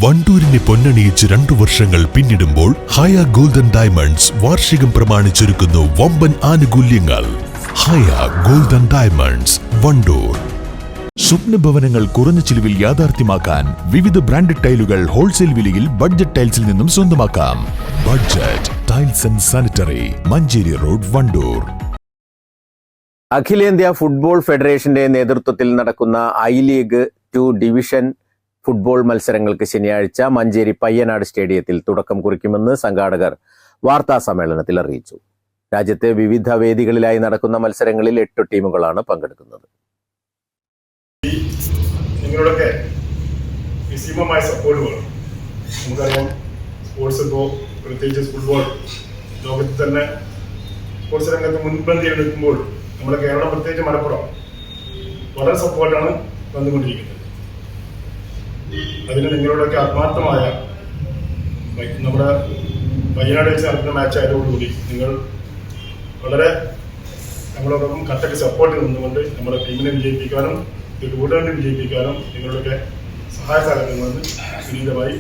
വണ്ടൂരിനെ പൊന്നണിയിച്ച് 2 വർഷങ്ങൾ പിന്നിടുമ്പോൾ ഹയ golden diamonds വാർഷികം പ്രമാണിച്ചൊരുക്കുന്നു വമ്പൻ ആനുകൂല്യങ്ങൾ. ഹയ ഗോൾഡൻ ഡയമണ്ട്സ്, വണ്ടൂർ. സ്വപ്നഭവനങ്ങൾ കുറഞ്ഞ ചിലവിൽ യാഥാർത്ഥ്യമാക്കാൻ വിവിധ ബ്രാൻഡഡ് ടൈലുകൾ ഹോൾസെയിൽ വിലയിൽ ബഡ്ജറ്റ് ടൈൽസിൽ നിന്നും സ്വന്തമാക്കാം. Budget tiles and sanitary, Manjeri road, Wandoor. അഖിലേന്ത്യാ ഫുട്ബോൾ ഫെഡറേഷന്റെ നേതൃത്വത്തിൽ നടക്കുന്ന ഐ-ലീഗ് 2 ഡിവിഷൻ ഫുട്ബോൾ മത്സരങ്ങൾക്ക് ശനിയാഴ്ച മഞ്ചേരി പയ്യനാട് സ്റ്റേഡിയത്തിൽ തുടക്കം കുറിക്കുമെന്ന് സംഘാടകർ വാർത്താ സമ്മേളനത്തിൽ അറിയിച്ചു. രാജ്യത്തെ വിവിധ വേദികളിലായി നടക്കുന്ന മത്സരങ്ങളിൽ 8 ടീമുകളാണ് പങ്കെടുക്കുന്നത്. നിങ്ങളുടെയൊക്കെ നിസ്സീമമായ സപ്പോർട്ട് വേണം. നമുക്കറിയാം, സ്പോർട്സ് ഇപ്പോൾ പ്രത്യേകിച്ച് ഫുട്ബോൾ ലോകത്തിൽ തന്നെ സ്പോർട്സ് രംഗത്ത് മുൻപന്തിയിൽ നിൽക്കുമ്പോൾ നമ്മുടെ കേരളം, പ്രത്യേകിച്ച് മലപ്പുറം, വളരെ സപ്പോർട്ടാണ് വന്നുകൊണ്ടിരിക്കുന്നത്. അതിന് നിങ്ങളുടെയൊക്കെ ആത്മാർത്ഥമായ, നമ്മുടെ വയനാട് വെച്ച് നടക്കുന്ന മാച്ച് ആയതോടുകൂടി നിങ്ങൾ വളരെ നമ്മളോടൊപ്പം കട്ടക്ക് സപ്പോർട്ട് നിന്നുകൊണ്ട് നമ്മുടെ ടീമിനെ വിജയിപ്പിക്കാനും ഇത് കൂടുതൽ വിജയിപ്പിക്കാനും നിങ്ങളുടെയൊക്കെ സഹായ സഹകരണങ്ങളെന്ന് വിനീതമായി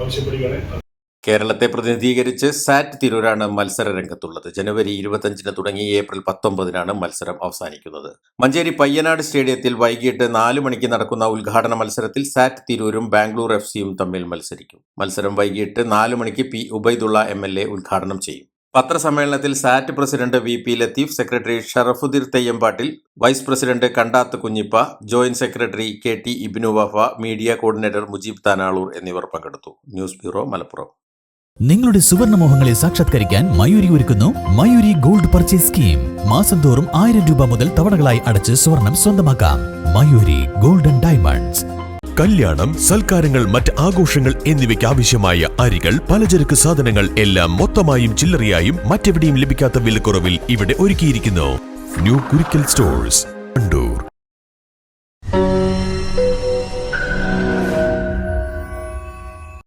ആവശ്യപ്പെടുകയാണ്. കേരളത്തെ പ്രതിനിധീകരിച്ച് സാറ്റ് തിരൂരാണ് മത്സര രംഗത്തുള്ളത്. ജനുവരി 25 തുടങ്ങി ഏപ്രിൽ 19 മത്സരം അവസാനിക്കുന്നത്. മഞ്ചേരി പയ്യനാട് സ്റ്റേഡിയത്തിൽ വൈകിട്ട് 4 മണിക്ക് നടക്കുന്ന ഉദ്ഘാടന മത്സരത്തിൽ സാറ്റ് തിരൂരും ബാംഗ്ലൂർ FC-യും തമ്മിൽ മത്സരിക്കും. മത്സരം വൈകിട്ട് 4 മണിക്ക് P. ഉബൈദുള്ള MLA ഉദ്ഘാടനം ചെയ്യും. പത്രസമ്മേളനത്തിൽ SAT president VP Latheef, secretary Sharafuddin Theyyampattil, vice president Kandath Kunhippa, joint secretary KT Ibnu Wafa, media coordinator Mujeeb Tanalur എന്നിവർ പങ്കെടുത്തു. News bureau, Malappuram. നിങ്ങളുടെ സുവർണമോഹങ്ങളെ സാക്ഷാത്കരിക്കാൻ മയൂരി ഒരുക്കുന്നു മയൂരി ഗോൾഡ് പർച്ചേസ് സ്കീം. മാസം തോറും 1000 രൂപ മുതൽ തവണകളായി അടച്ച് സ്വർണം സ്വന്തമാക്കാം. Mayuri golden diamonds. കല്യാണം, സൽക്കാരങ്ങൾ, മറ്റ് ആഘോഷങ്ങൾ എന്നിവയ്ക്ക് ആവശ്യമായ അരികൾ, പലചരക്ക് സാധനങ്ങൾ എല്ലാം മൊത്തമായും ചില്ലറയായും മറ്റെവിടെയും ലഭിക്കാത്ത വിലക്കുറവിൽ ഇവിടെ ഒരുക്കിയിരിക്കുന്നു. New Kurikkal stores.